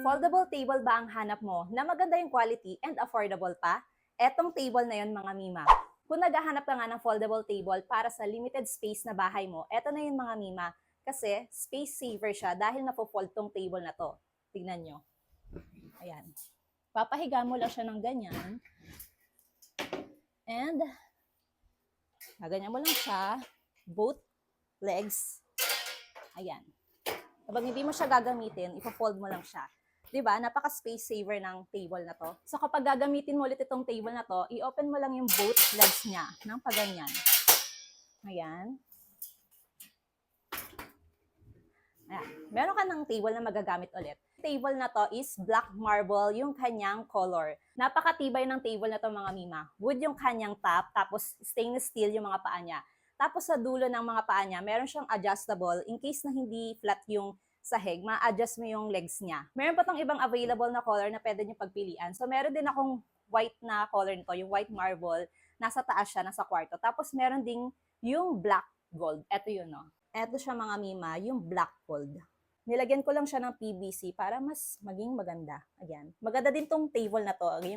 Foldable table ba ang hanap mo na maganda yung quality and affordable pa? Etong table na yon mga mima. Kung naghahanap ka nga ng foldable table para sa limited space na bahay mo, eto na yun mga mima. Kasi space saver siya dahil napo-fold tong table na to. Tignan nyo. Ayan. Papahiga mo lang siya ng ganyan. And, ganyan mo lang siya. Both legs. Ayan. Kapag hindi mo siya gagamitin, ipo-fold mo lang siya. Diba? Napaka-space saver ng table na to. So kapag gagamitin mo ulit itong table na to, i-open mo lang yung both legs niya ng paganyan. Ayan. Ayan. Meron ka ng table na magagamit ulit. Table na to is black marble yung kanyang color. Napakatibay ng table na to mga mima. Wood yung kanyang top, tapos stainless steel yung mga paa niya. Tapos sa dulo ng mga paa niya, meron siyang adjustable in case na hindi flat yung sahig, ma-adjust mo yung legs niya. Meron pa tong ibang available na color na pwede niyo pagpilian. So meron din akong white na color nito, yung white marble. Nasa taas siya, nasa kwarto. Tapos meron ding yung black gold. Ito yun, no? Ito siya mga mima, yung black gold. Nilagyan ko lang siya ng PVC para mas maging maganda. Ayan. Maganda din tong table na to. Yung